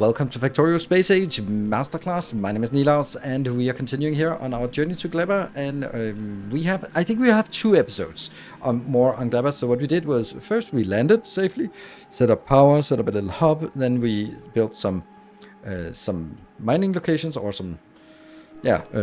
Welcome to Factorio Space Age Masterclass. My name is Nilaus, and we are continuing here on our journey to GLEBA. And I think we have 2 episodes more on GLEBA. So what we did was, first we landed safely, set up power, set up a little hub. Then we built some mining locations or some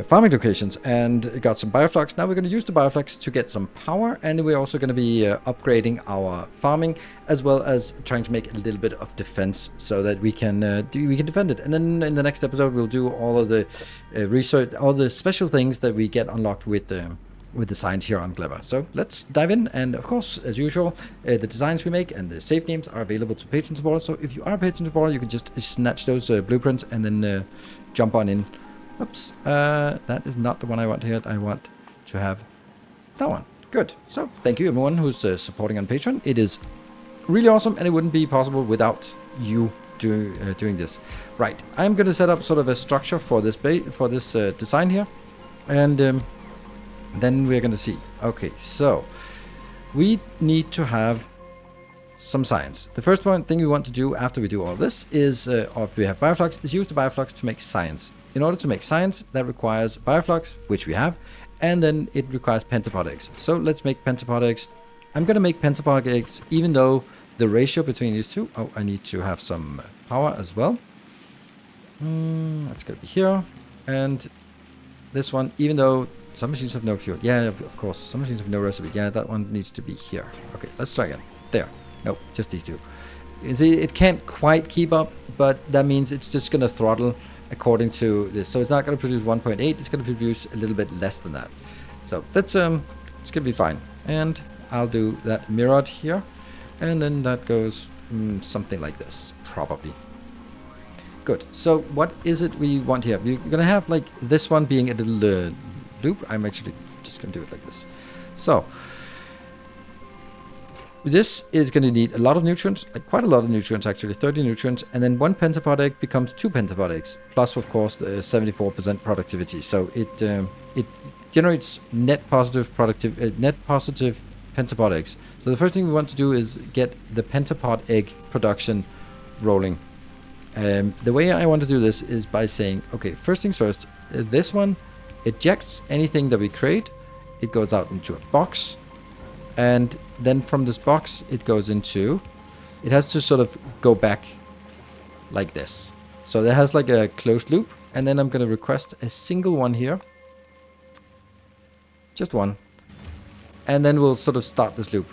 farming locations, and got some bioflux. Now we're going to use the bioflux to get some power, and we're also going to be upgrading our farming, as well as trying to make a little bit of defense so that we can defend it. And then in the next episode we'll do all of the research, all the special things that we get unlocked with the science here on GLEBA. So let's dive in, and of course, as usual, the designs we make and the save games are available to patron supporters. So if you are a patron supporter, you can just snatch those blueprints and then jump on in. Oops, that is not the one I want here. I want to have that one. Good. So thank you everyone who's supporting on Patreon. It is really awesome, and it wouldn't be possible without you doing this. Right, I'm going to set up sort of a structure for this design here, and then we're going to see. Okay, so we need to have some science. The first thing we want to do after we do all this is, or we have bioflux, is use the bioflux to make science. In order to make science, that requires bioflux, which we have, and then it requires pentapod eggs. So let's make pentapod eggs. I'm going to make pentapod eggs, even though the ratio between these two... Oh, I need to have some power as well. That's going to be here. And this one, even though some machines have no fuel. Yeah, of course. Some machines have no recipe. Yeah, that one needs to be here. Okay, let's try again. There. Nope, just these two. You see, it can't quite keep up, but that means it's just going to throttle according to this. So it's not going to produce 1.8, it's going to produce a little bit less than that. So that's it's going to be fine. And I'll do that mirrored here, and then that goes something like this, probably. Good. So what is it we want here? We're going to have like this one being a little loop. I'm actually just going to do it like this. So this is going to need a lot of nutrients, like quite a lot of nutrients actually, 30 nutrients, and then 1 pentapod egg becomes 2 pentapod eggs, plus of course the 74% productivity. So it generates net positive pentapod eggs. So the first thing we want to do is get the pentapod egg production rolling. The way I want to do this is by saying, okay, first things first, this one ejects anything that we create. It goes out into a box. And then from this box, it goes into... It has to sort of go back like this. So it has like a closed loop. And then I'm going to request a single one here. Just one. And then we'll sort of start this loop.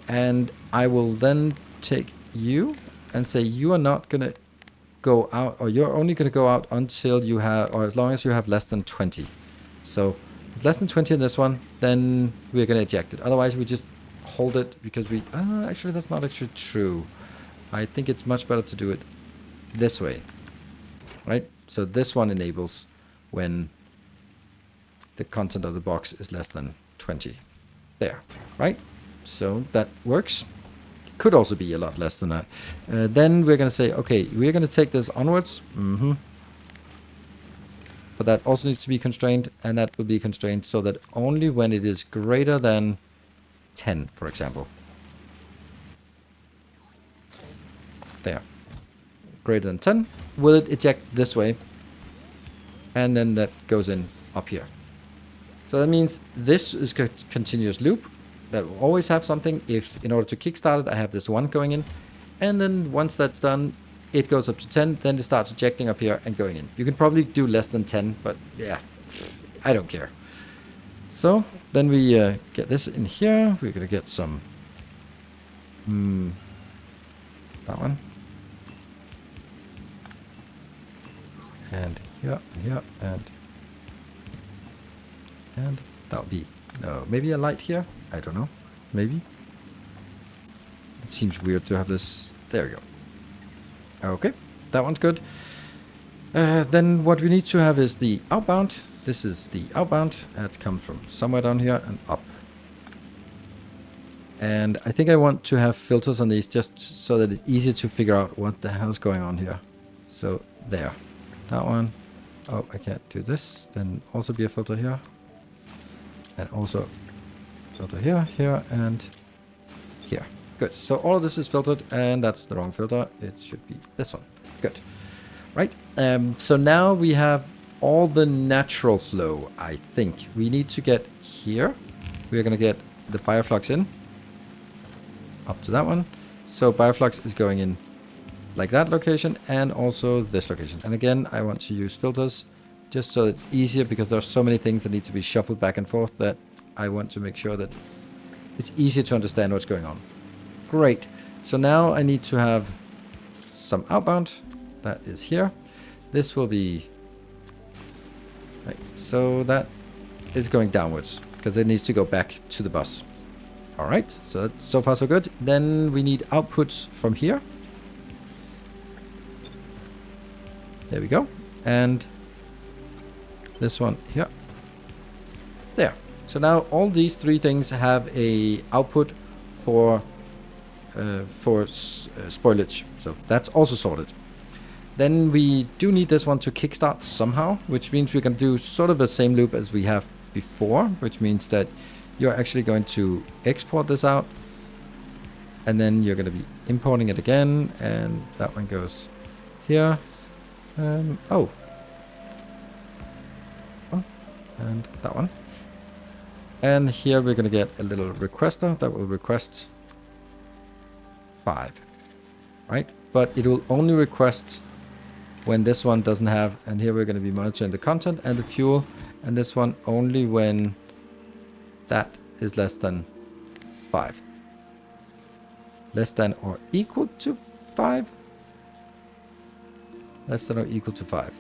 And I will then take you and say you are not going to go out, or you're only going to go out until you have, or as long as you have less than 20. So... less than 20 in this one, then we're going to eject it. Otherwise, we just hold it because we... actually, that's not actually true. I think it's much better to do it this way. Right? So this one enables when the content of the box is less than 20. There. Right? So that works. Could also be a lot less than that. Then we're going to say, okay, we're going to take this onwards. But that also needs to be constrained, and that will be constrained so that only when it is greater than 10, for example. There. Greater than 10. Will it eject this way? And then that goes in up here. So that means this is a continuous loop that will always have something. If in order to kickstart it, I have this one going in. And then once that's done, it goes up to 10, then it starts ejecting up here and going in. You can probably do less than 10, but yeah, I don't care. So then we get this in here. We're going to get some... that one. And here, and here, and that'll be... No, maybe a light here? I don't know. Maybe. It seems weird to have this... There we go. Okay, that one's good. Then what we need to have is the outbound. This is the outbound. That comes from somewhere down here and up. And I think I want to have filters on these just so that it's easier to figure out what the hell's going on here. So there. That one. Oh, I can't do this. Then also be a filter here. And also filter here, here, and here. Good. So all of this is filtered, and that's the wrong filter. It should be this one. Good. Right. So now we have all the natural flow, I think. We need to get here. We're going to get the bioflux in. Up to that one. So bioflux is going in like that location and also this location. And again, I want to use filters just so it's easier because there are so many things that need to be shuffled back and forth that I want to make sure that it's easier to understand what's going on. Great. So now I need to have some outbound. That is here. This will be... Right. So that is going downwards because it needs to go back to the bus. All right. So that's so far so good. Then we need outputs from here. There we go. And this one here. There. So now all these three things have a output for spoilage. So that's also sorted. Then we do need this one to kickstart somehow, which means we can do sort of the same loop as we have before, which means that you're actually going to export this out and then you're going to be importing it again, and that one goes here. Oh. And that one. And here we're going to get a little requester that will request 5. Right? But it will only request when this one doesn't have, and here we're going to be monitoring the content and the fuel, and this one only when that is less than 5. Less than or equal to 5? Less than or equal to 5.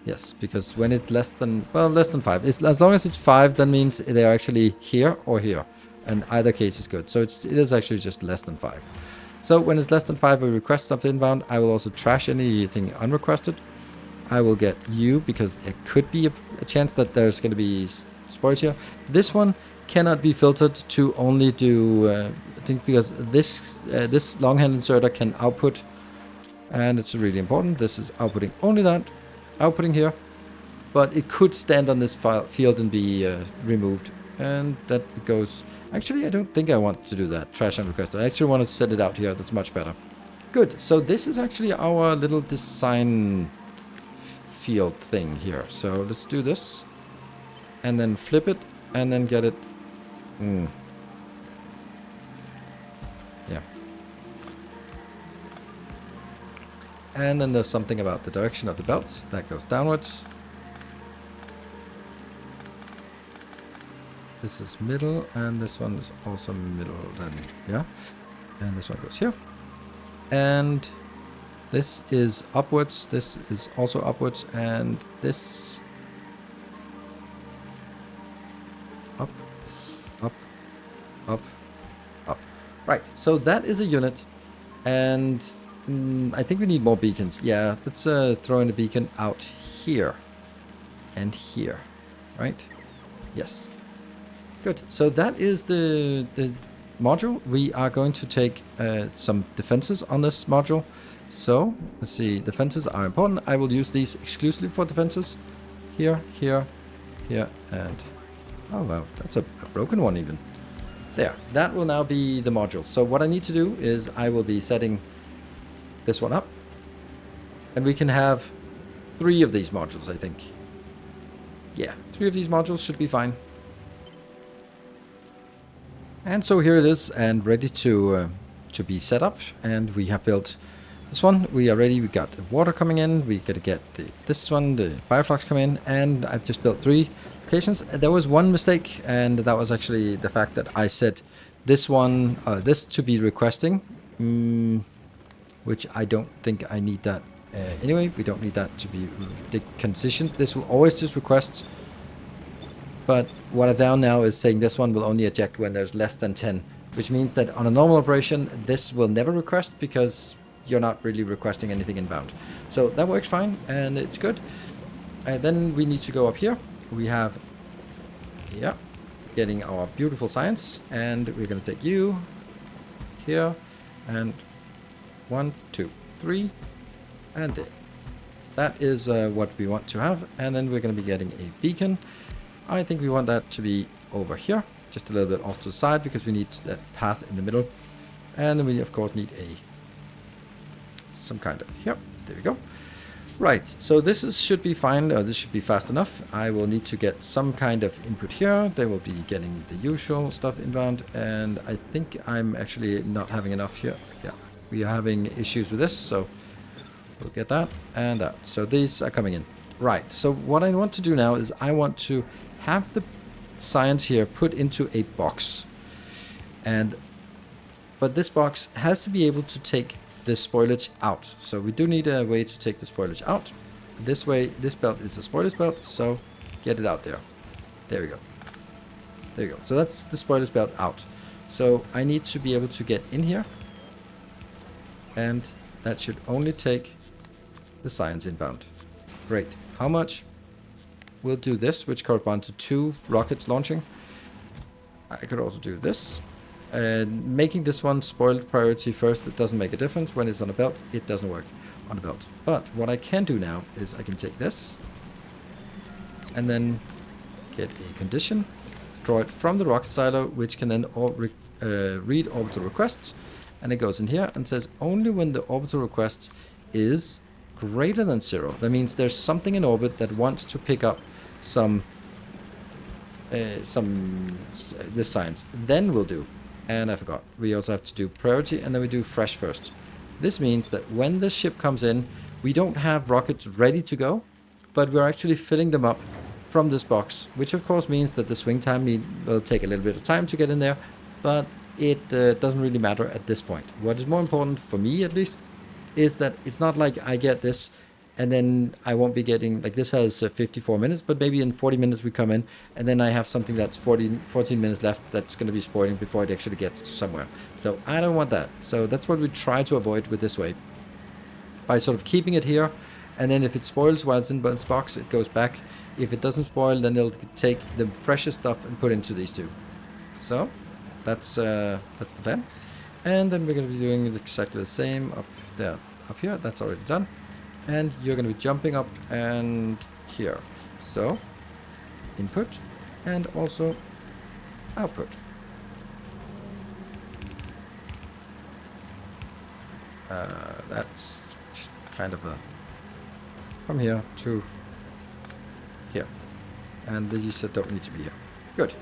Yes, because when it's less than, well, less than 5. It's, as long as it's 5, that means they're actually here or here. And either case is good. So it is actually just less than 5. So when it's less than 5, we request stuff inbound. I will also trash anything unrequested. I will get you because there could be a chance that there's going to be spoilage here. This one cannot be filtered to only do, I think because this longhand inserter can output, and it's really important. This is outputting only that. Outputting here, but it could stand on this field and be removed, and that goes. Actually, I don't think I want to do that. Trash and request. I actually want to set it out here. That's much better. Good. So this is actually our little design field thing here. So let's do this, and then flip it, and then get it. Yeah. And then there's something about the direction of the belts that goes downwards. This is middle, and this one is also middle then, yeah. And this one goes here. And this is upwards, this is also upwards, and this up, up, up, up. Right, so that is a unit, and I think we need more beacons. Yeah, let's throw in a beacon out here and here, right? Yes. Good. So that is the module. We are going to take some defenses on this module. So let's see. Defenses are important. I will use these exclusively for defenses. Here, here, here, and oh wow, that's a broken one even. There. That will now be the module. So what I need to do is I will be setting this one up, and we can have 3 of these modules, I think. Yeah, 3 of these modules should be fine. And so here it is, and ready to be set up. And we have built this one. We are ready. We got the water coming in. We gotta get this one, the bioflux come in, and I've just built 3 locations. There was one mistake, and that was actually the fact that I set this one, this to be requesting. Which I don't think I need that anyway. We don't need that to be conditioned. This will always just request. But what I've done now is saying this one will only eject when there's less than 10, which means that on a normal operation, this will never request because you're not really requesting anything inbound. So that works fine, and it's good. Then we need to go up here. We have, yeah, getting our beautiful science, and we're going to take you here, and 1, 2, 3, and there. That is what we want to have, and then we're going to be getting a beacon. I think we want that to be over here, just a little bit off to the side because we need that path in the middle, and then we of course need some kind of here. There we go. Right, so should be fine. This should be fast enough. I will need to get some kind of input here. They will be getting the usual stuff inbound, and I think I'm actually not having enough here. Yeah, we are having issues with this, so we'll get that and that. So these are coming in. Right, so what I want to do now is I want to have the science here put into a box. But this box has to be able to take the spoilage out. So we do need a way to take the spoilage out. This way, this belt is a spoilage belt, so get it out there. There we go. There we go. So that's the spoilage belt out. So I need to be able to get in here. And that should only take the science inbound. Great. How much? We'll do this, which corresponds to 2 rockets launching. I could also do this. Making this one spoiled priority first, it doesn't make a difference. When it's on a belt, it doesn't work on a belt. But what I can do now is I can take this and then get a condition, draw it from the rocket silo, which can then read orbital requests, and it goes in here and says only when the orbital request is greater than 0. That means there's something in orbit that wants to pick up this science. Then we'll do. And I forgot. We also have to do priority, and then we do fresh first. This means that when the ship comes in, we don't have rockets ready to go, but we're actually filling them up from this box, which of course means that the swing time will take a little bit of time to get in there, but it doesn't really matter at this point. What is more important, for me at least, is that it's not like I get this and then I won't be getting, like this has 54 minutes, but maybe in 40 minutes we come in and then I have something that's 14 minutes left that's going to be spoiling before it actually gets somewhere. So I don't want that. So that's what we try to avoid with this way. By sort of keeping it here, and then if it spoils while it's in this box, it goes back. If it doesn't spoil, then it'll take the freshest stuff and put into these 2. So that's the plan. And then we're going to be doing exactly the same up there, up here. That's already done. And you're going to be jumping up and here. So input and also output. That's kind of from here to here. And these don't need to be here. Good.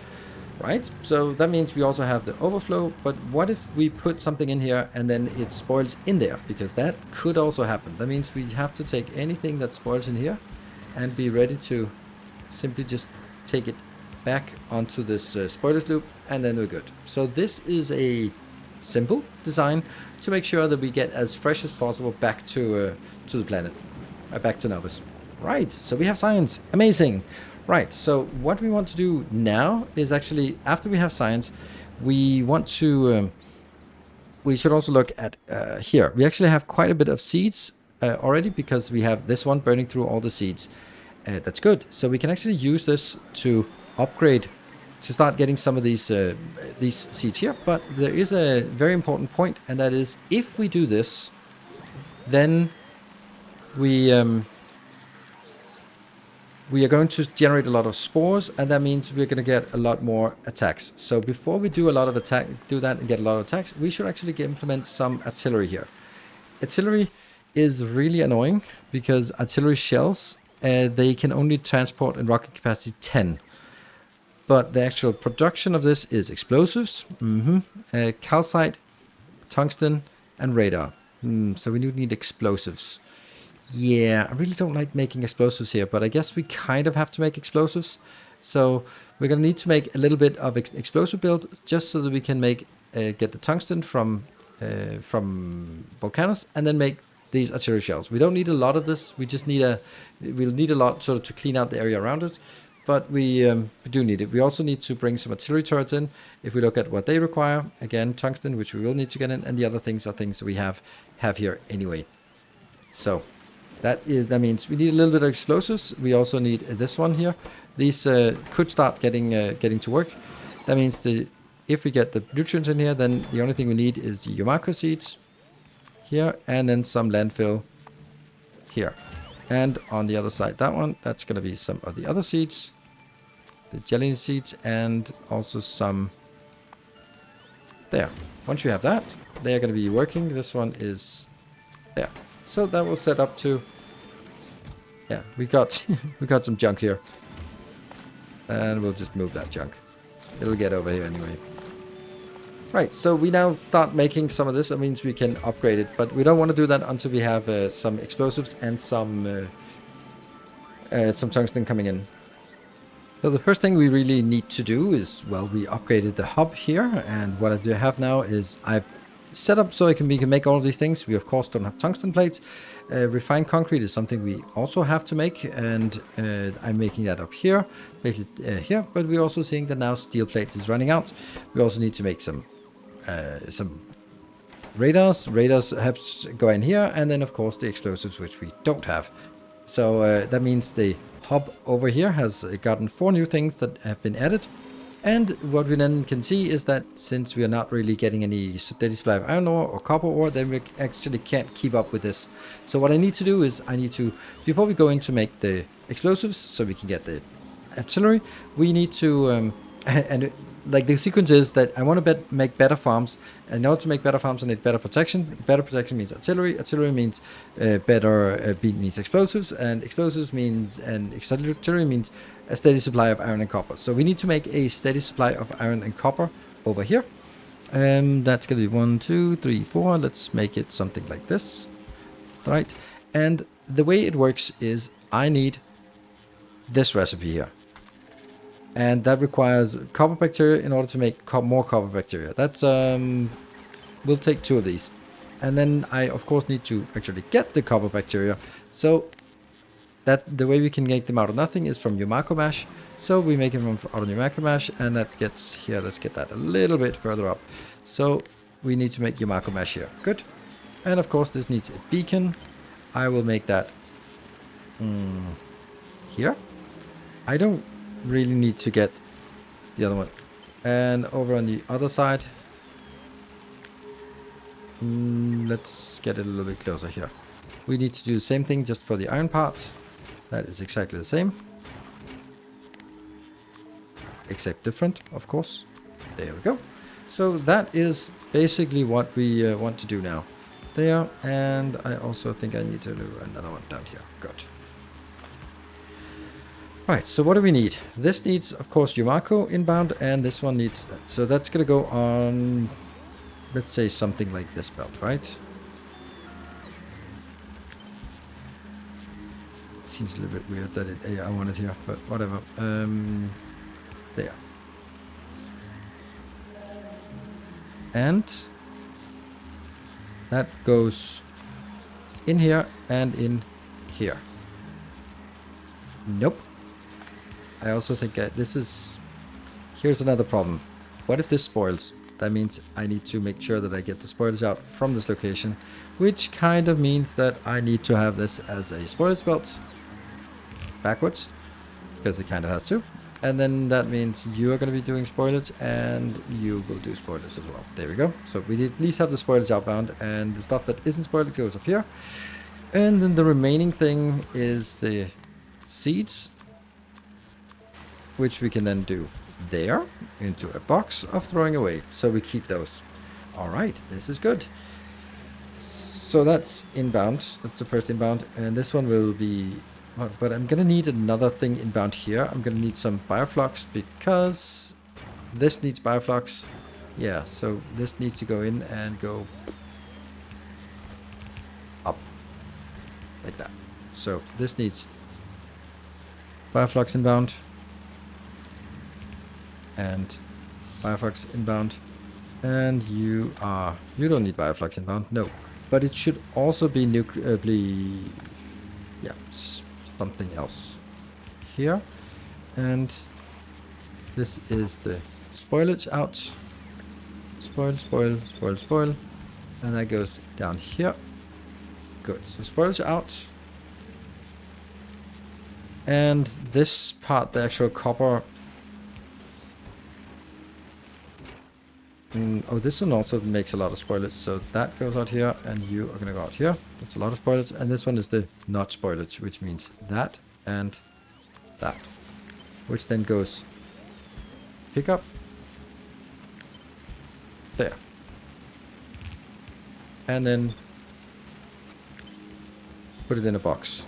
Right, so that means we also have the overflow, but what if we put something in here and then it spoils in there? Because that could also happen. That means we have to take anything that spoils in here and be ready to simply just take it back onto this spoilers loop, and then we're good. So this is a simple design to make sure that we get as fresh as possible back to the planet, back to Novus. Right, so we have science. Amazing. Right, so what we want to do now is actually, after we have science, we want to, we should also look at here. We actually have quite a bit of seeds already because we have this one burning through all the seeds. That's good. So we can actually use this to upgrade, to start getting some of these seeds here. But there is a very important point, and that is if we do this, then we are going to generate a lot of spores, and that means we're going to get a lot more attacks. So before we do a lot of do that and get a lot of attacks, we should actually implement some artillery here. Artillery is really annoying because artillery shells, they can only transport in rocket capacity 10. But the actual production of this is explosives, calcite, tungsten, and radar. So we need explosives. Yeah, I really don't like making explosives here, but I guess we kind of have to make explosives. So we're going to need to make a little bit of explosive build just so that we can make get the tungsten from volcanoes and then make these artillery shells. We don't need a lot of this. We just need we'll need a lot sort of to clean out the area around it, but we do need it. We also need to bring some artillery turrets in. If we look at what they require, again, tungsten, which we will need to get in, and the other things are things we have here anyway. So that means we need a little bit of explosives. We also need this one here. These could start getting to work. That means if we get the nutrients in here, then the only thing we need is the Yumako seeds here, and then some landfill here. And on the other side, that's going to be some of the other seeds, the jelly seeds, and also some there. Once we have that, they are going to be working. This one is there. So that will set up to... Yeah, we got we got some junk here. And we'll just move that junk. It'll get over here anyway. Right, so we now start making some of this. That means we can upgrade it, but we don't want to do that until we have some explosives and some tungsten coming in. So the first thing we really need to do is, well, we upgraded the hub here, and what I have now is I've set up so we can make all of these things. We of course don't have tungsten plates. Refined concrete is something we also have to make, and I'm making that up here, basically here. But we're also seeing that now steel plates is running out. We also need to make some radars. Radars have to go in here, and then of course the explosives, which we don't have. So that means the hub over here has gotten 4 new things that have been added. And what we then can see is that since we are not really getting any steady supply of iron ore or copper ore, then we actually can't keep up with this. So what I need to do is I need to, before we go in to make the explosives so we can get the artillery, we need to, like the sequence is that I want to make better farms. And in order to make better farms, I need better protection. Better protection means artillery. Artillery means means explosives, and explosives means, and artillery means a steady supply of iron and copper. So we need to make a steady supply of iron and copper over here. And that's going to be 1, 2, 3, 4. Let's make it something like this. Right. And the way it works is I need this recipe here. And that requires copper bacteria in order to make more copper bacteria. That's, we'll take 2 of these. And then I, of course, need to actually get the copper bacteria. So that the way we can make them out of nothing is from Yumako mash. So we make them out of Yumako mash, and that gets here. Let's get that a little bit further up. So we need to make Yumako mash here. Good. And of course, this needs a beacon. I will make that here. I don't really need to get the other one. And over on the other side, let's get it a little bit closer here. We need to do the same thing just for the iron part. That is exactly the same, except different, of course. There we go. So that is basically what we want to do now. There, and I also think I need to do another one down here. Good. Right, so what do we need? This needs, of course, Yumako inbound, and this one needs that. So that's going to go on, let's say, something like this belt, right? It seems a little bit weird that I want it here, but whatever. There. And that goes in here and in here. Nope. I also think this is... Here's another problem. What if this spoils? That means I need to make sure that I get the spoilage out from this location, which kind of means that I need to have this as a spoilage belt backwards, because it kind of has to. And then that means you are going to be doing spoilage, and you will do spoilage as well. There we go. So we at least have the spoilage outbound, and the stuff that isn't spoiled goes up here. And then the remaining thing is the seeds, which we can then do there into a box of throwing away. So we keep those. All right, this is good. So that's inbound. That's the first inbound. And this one will be... But I'm going to need another thing inbound here. I'm going to need some bioflux because this needs bioflux. Yeah, so this needs to go in and go up like that. So this needs bioflux inbound and bioflux inbound. And you don't need bioflux inbound, no. But it should also be something else here. And this is the spoilage out. Spoil, spoil, spoil, spoil. And that goes down here. Good, so spoilage out. And this part, the actual copper... oh, this one also makes a lot of spoilage, so that goes out here, and you are going to go out here. That's a lot of spoilage, and this one is the not spoilage, which means that and that, which then goes pick up there, and then put it in a box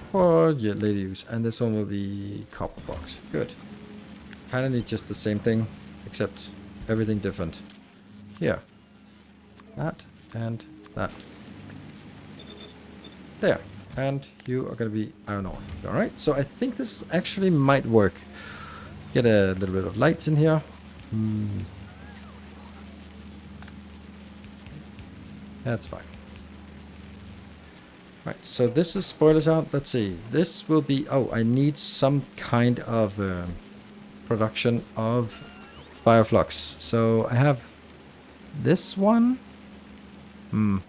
for your later use. And this one will be copper box. Good. Kind of need just the same thing, except everything different. Here. That and that. There. And you are going to be iron ore. Alright, so I think this actually might work. Get a little bit of lights in here. That's fine. Right, so this is spoilers out. Let's see. This will be... Oh, I need some kind of production of bioflux. So I have this one. Yeah,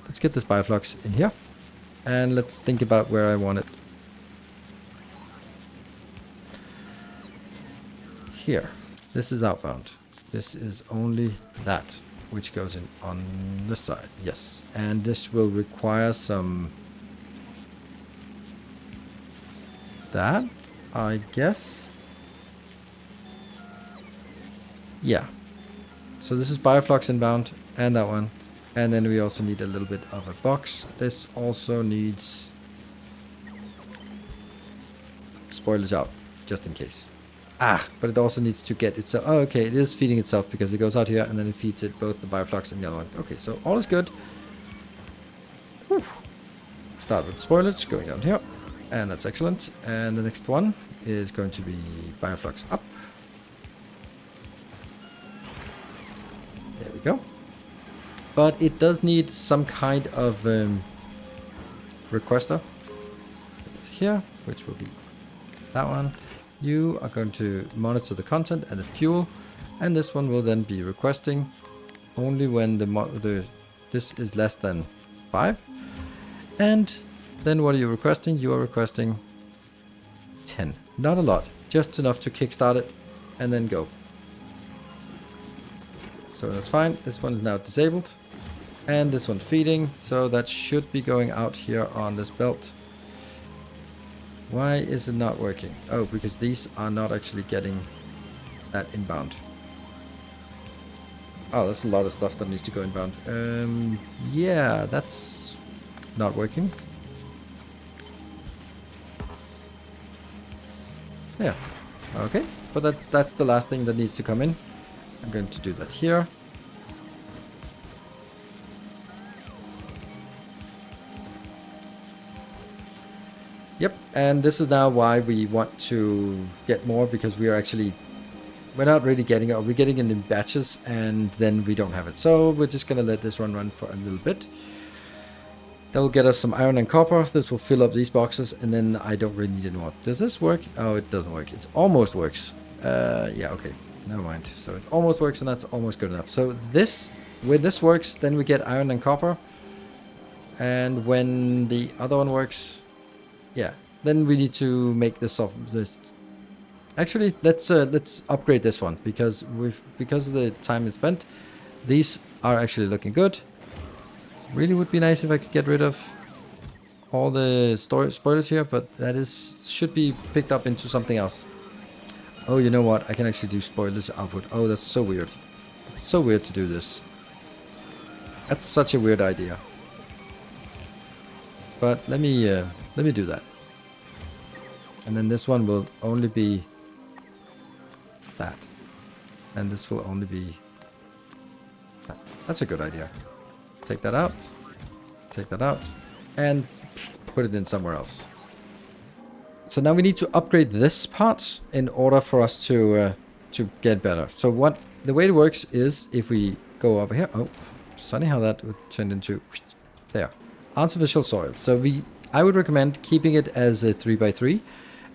let's get this bioflux in here. And let's think about where I want it. Here. This is outbound. This is only that, which goes in on this side. Yes. And this will require some... that, I guess. Yeah. So this is bioflux inbound, and that one. And then we also need a little bit of a box. This also needs spoilers out, just in case. But it also needs to get itself... Oh, okay, it is feeding itself because it goes out here and then it feeds it both the bioflux and the other one. Okay, so all is good. Whew. Start with spoilage, going down here. And that's excellent. And the next one is going to be bioflux up. There we go. But it does need some kind of requester. Here, which will be that one. You are going to monitor the content and the fuel, and this one will then be requesting only when this is less than 5. And then what are you requesting? You are requesting 10. Not a lot, just enough to kickstart it and then go. So that's fine. This one is now disabled. And this one's feeding, so that should be going out here on this belt. Why is it not working? Oh, because these are not actually getting that inbound. Oh, that's a lot of stuff that needs to go inbound. Yeah, that's not working. Yeah, okay. But that's the last thing that needs to come in. I'm going to do that here. Yep, and this is now why we want to get more, because we're not really getting it, or we're getting it in batches and then we don't have it. So we're just gonna let this run for a little bit. That will get us some iron and copper. This will fill up these boxes, and then I don't really need any more. Does this work? Oh, it doesn't work. It almost works. Yeah, okay, never mind. So it almost works, and that's almost good enough. So this, when this works, then we get iron and copper. And when the other one works, yeah, then we need to make this off this. Actually, let's upgrade this one, because of the time it's spent, these are actually looking good. Really would be nice if I could get rid of all the spoilers here, but that should be picked up into something else. Oh, you know what? I can actually do spoilers output. Oh, that's so weird. It's so weird to do this. That's such a weird idea. But let me do that. And then this one will only be that. And this will only be that. That's a good idea. Take that out. Take that out. And put it in somewhere else. So now we need to upgrade this part in order for us to get better. So the way it works is if we go over here. Oh, it's funny how that would turn into there. Artificial soil. So I would recommend keeping it as a 3x3,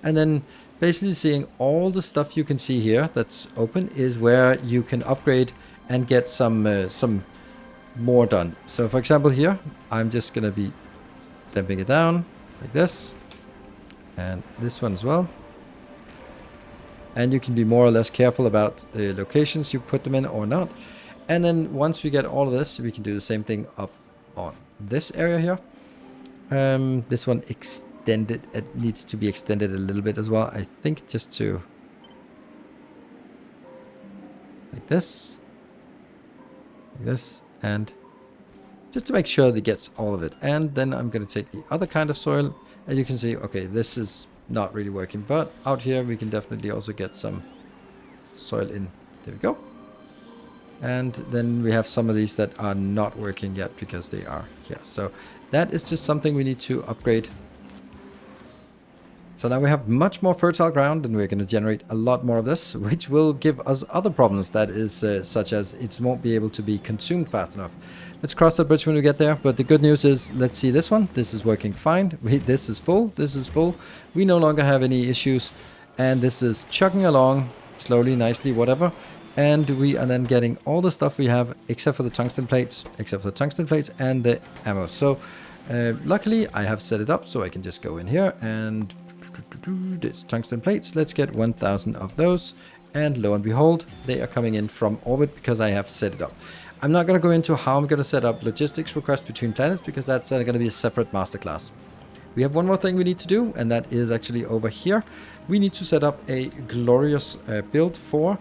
and then basically seeing all the stuff you can see here that's open is where you can upgrade and get some more done. So for example here, I'm just gonna be damping it down like this, and this one as well. And you can be more or less careful about the locations you put them in or not. And then once we get all of this, we can do the same thing up on this area here. This one extended, it needs to be extended a little bit as well. I think just to like this, and just to make sure that it gets all of it. And then I'm going to take the other kind of soil, and you can see, okay, this is not really working, but out here we can definitely also get some soil in. There we go. And then we have some of these that are not working yet because they are here. So that is just something we need to upgrade. So now we have much more fertile ground, and we're going to generate a lot more of this, which will give us other problems. That is such as it won't be able to be consumed fast enough. Let's cross that bridge when we get there. But the good news is, let's see this one. This is working fine. This is full. This is full. We no longer have any issues. And this is chugging along slowly, nicely, whatever. And we are then getting all the stuff we have, except for the tungsten plates, and the ammo. So luckily I have set it up so I can just go in here and this tungsten plates. Let's get 1,000 of those. And lo and behold, they are coming in from orbit because I have set it up. I'm not going to go into how I'm going to set up logistics requests between planets because that's going to be a separate masterclass. We have one more thing we need to do, and that is actually over here. We need to set up a glorious build for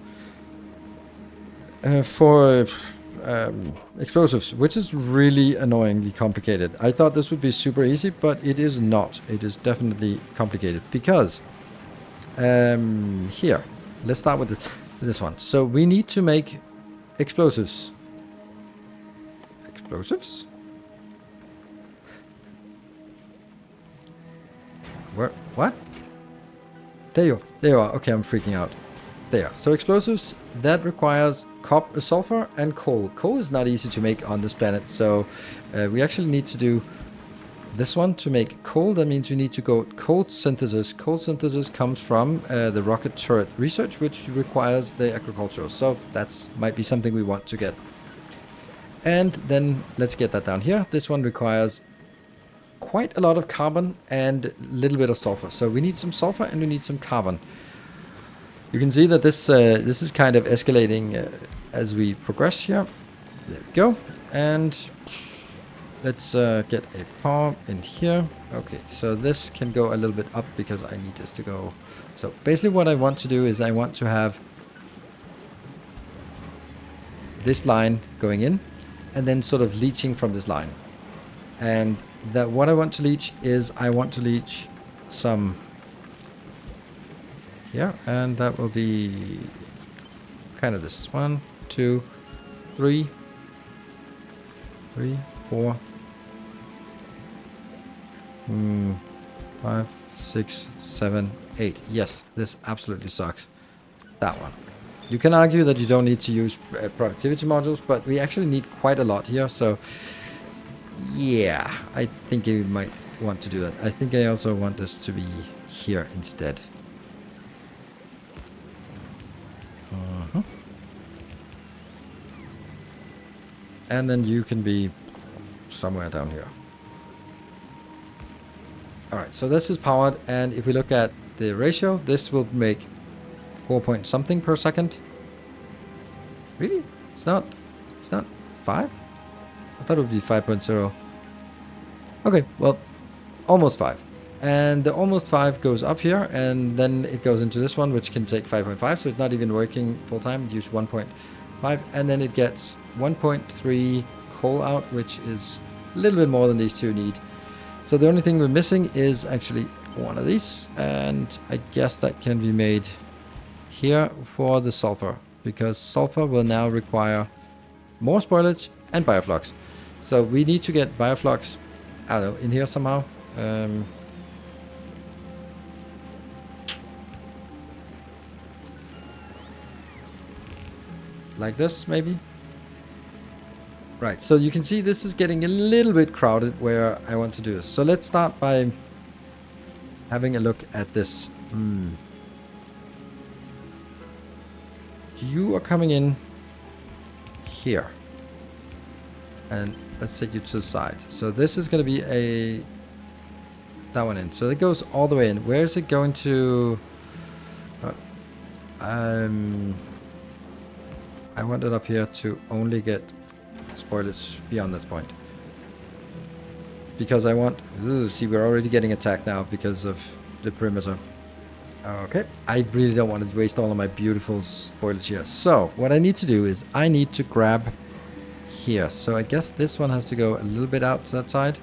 explosives, which is really annoyingly complicated. I thought this would be super easy, but it is not. It is definitely complicated because here, let's start with this one. So we need to make explosives. Explosives? Where? What? There you are. Okay, I'm freaking out. There. So explosives, that requires sulfur and coal. Coal is not easy to make on this planet, so we actually need to do this one to make coal. That means we need to go coal synthesis. Coal synthesis comes from the rocket turret research, which requires the agricultural. So that's might be something we want to get. And then let's get that down here. This one requires quite a lot of carbon and a little bit of sulfur. So we need some sulfur and we need some carbon. You can see that this is kind of escalating as we progress here. There we go. And let's get a power in here. Okay, so this can go a little bit up because I need this to go. So basically what I want to do is I want to have this line going in and then sort of leaching from this line. And that what I want to leach is I want to leach some here, and that will be kind of this 1, 2, 3, 4, 5, 6, 7, 8. Yes, this absolutely sucks. That one. You can argue that you don't need to use productivity modules, but we actually need quite a lot here, so yeah, I think you might want to do that. I think I also want this to be here instead. And then you can be somewhere down here. Alright, so this is powered, and if we look at the ratio, this will make 4 point something per second. Really? It's not 5? I thought it would be 5.0. Okay, well, almost 5. And the almost 5 goes up here, and then it goes into this one, which can take 5.5, so it's not even working full time. It used 1.5, and then it gets 1.3 coal out, which is a little bit more than these two need. So the only thing we're missing is actually one of these, and I guess that can be made here for the sulfur, because sulfur will now require more spoilage and bioflux. So we need to get bioflux, I don't know, in here somehow. Like this, maybe? Right, so you can see this is getting a little bit crowded where I want to do this. So let's start by having a look at this. You are coming in here. And let's take you to the side. So this is going to be that one in. So it goes all the way in. Where is it going to? I want it up here to only get spoilage beyond this point. Because I want... see, we're already getting attacked now because of the perimeter. Okay. I really don't want to waste all of my beautiful spoilage here. So, what I need to do is I need to grab here. So I guess this one has to go a little bit out to that side.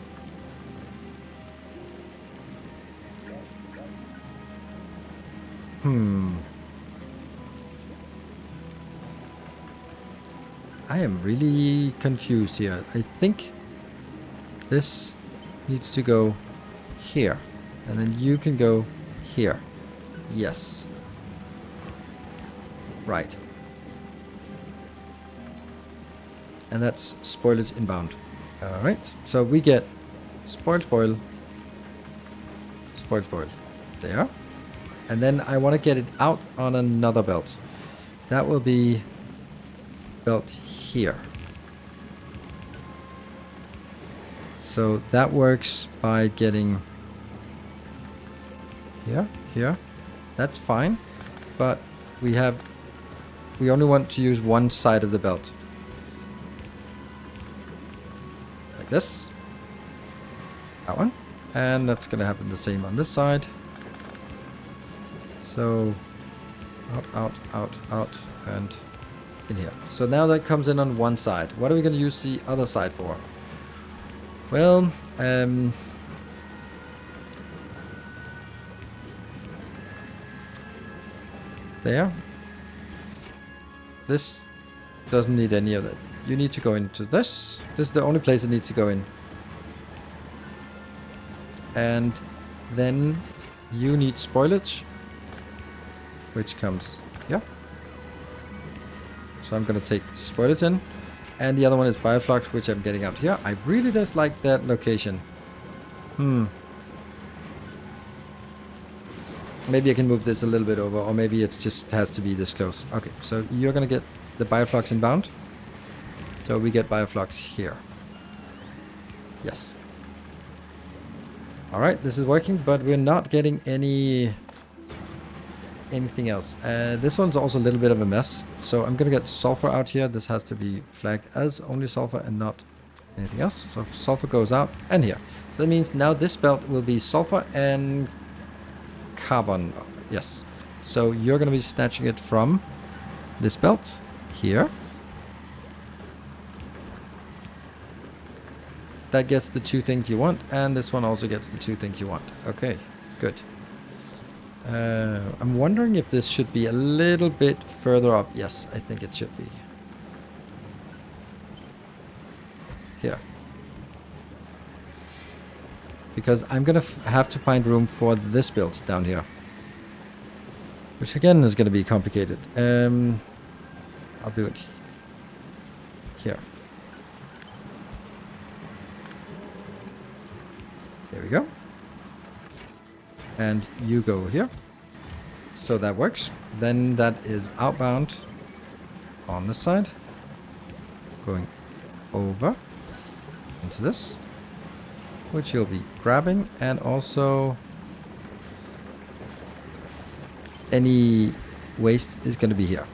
I am really confused here. I think this needs to go here. And then you can go here. Yes. Right. And that's spoilage inbound. Alright. So we get spoil, spoil, spoil, spoil. There. And then I want to get it out on another belt. That will be belt here. So that works by getting here, here. That's fine. But we only want to use one side of the belt. Like this. That one. And that's going to happen the same on this side. So out, out, out, out, and in here. So now that comes in on one side. What are we going to use the other side for? Well, there. This doesn't need any of that. You need to go into this. This is the only place it needs to go in. And then you need spoilage, which comes here. So I'm going to take spoilage in. And the other one is bioflux, which I'm getting out here. I really just like that location. Maybe I can move this a little bit over, or maybe it just has to be this close. Okay, so you're going to get the bioflux inbound. So we get bioflux here. Yes. Alright, this is working, but we're not getting anything else. This one's also a little bit of a mess. So I'm going to get sulfur out here. This has to be flagged as only sulfur and not anything else. So sulfur goes out and here. So that means now this belt will be sulfur and carbon. Yes. So you're going to be snatching it from this belt here. That gets the two things you want, and this one also gets the two things you want. Okay, good. I'm wondering if this should be a little bit further up. Yes, I think it should be. Here. Because I'm going to have to find room for this build down here. Which again is going to be complicated. I'll do it here. There we go. And you go here. So that works. Then that is outbound on this side. Going over into this. Which you'll be grabbing. And also any waste is going to be here.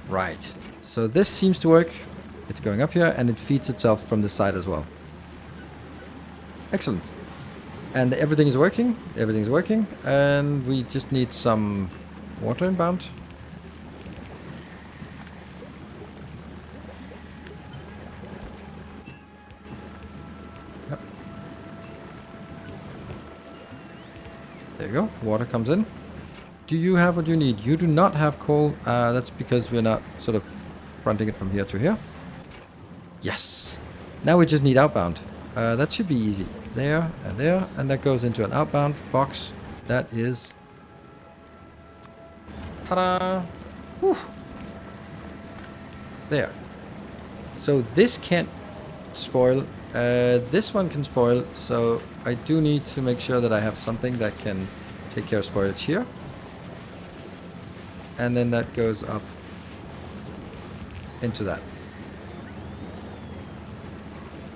Right. So this seems to work. It's going up here and it feeds itself from this side as well. Excellent. And everything is working. Everything's working. And we just need some water inbound. Yep. There you go. Water comes in. Do you have what you need? You do not have coal. That's because we're not sort of fronting it from here to here. Yes. Now we just need outbound. That should be easy. There, and that goes into an outbound box. That is... Ta-da! Whew. There. So this can't spoil. This one can spoil, so I do need to make sure that I have something that can take care of spoilage here. And then that goes up into that.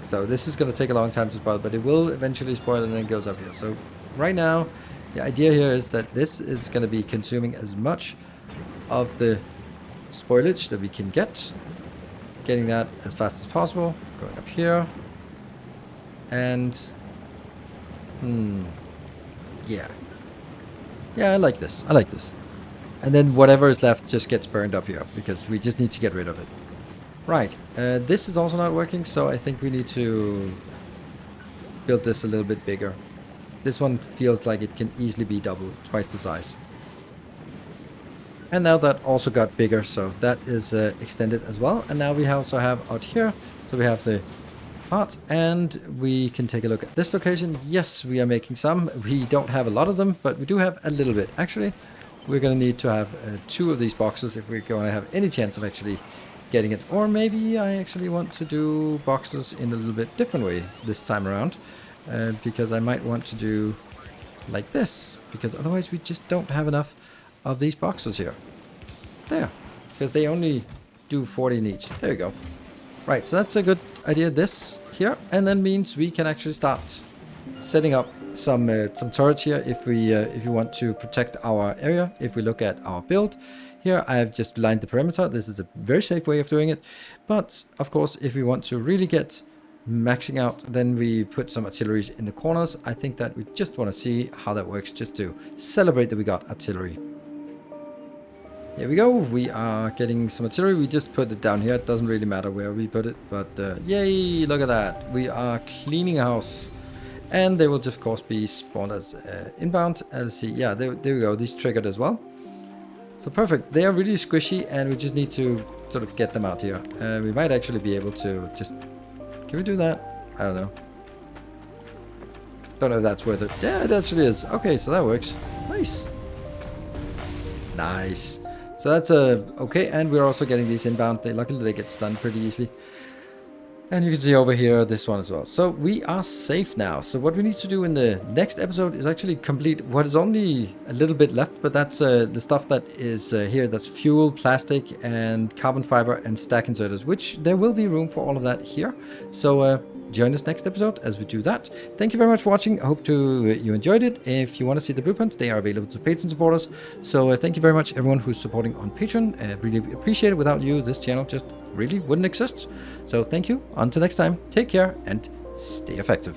So this is going to take a long time to spoil, but it will eventually spoil and then it goes up here. So right now, the idea here is that this is going to be consuming as much of the spoilage that we can get. Getting that as fast as possible. Going up here. And... yeah. Yeah, I like this. I like this. And then whatever is left just gets burned up here, because we just need to get rid of it. Right, this is also not working, so I think we need to build this a little bit bigger. This one feels like it can easily be double, twice the size. And now that also got bigger, so that is extended as well. And now we also have out here, so we have the part, and we can take a look at this location. Yes, we are making some. We don't have a lot of them, but we do have a little bit. Actually, we're going to need to have 2 of these boxes if we're going to have any chance of actually getting it. Or maybe I actually want to do boxes in a little bit different way this time around, because I might want to do like this, because otherwise we just don't have enough of these boxes here. There, because they only do 40 in each. There you go. Right, so that's a good idea, this here, and then means we can actually start setting up some turrets here if we want to protect our area. If we look at our build here, I have just lined the perimeter. This is a very safe way of doing it, but of course if we want to really get maxing out, then we put some artilleries in the corners. I think that we just want to see how that works, just to celebrate that we got artillery. Here we go, we are getting some artillery. We just put it down here, it doesn't really matter where we put it, but yay, look at that. We are cleaning house, and they will of course be spawned as inbound. Let's see, yeah, there we go, these triggered as well. So perfect, they are really squishy, and we just need to sort of get them out here. We might actually be able to just, can we do that? I don't know. Don't know if that's worth it. Yeah, it actually is. Okay, so that works. Nice. Nice. So that's okay, and we're also getting these inbound. Luckily they get stunned pretty easily. And you can see over here this one as well. So we are safe now. So what we need to do in the next episode is actually complete what is only a little bit left, but that's the stuff that is here. That's fuel, plastic, and carbon fiber, and stack inserters, which there will be room for all of that here. So join us next episode as we do that. Thank you very much for watching. I hope you enjoyed it. If you want to see the blueprints, they are available to Patreon supporters. So thank you very much everyone who's supporting on Patreon. I really appreciate it. Without you, this channel just really wouldn't exist. So thank you. Until next time, take care and stay effective.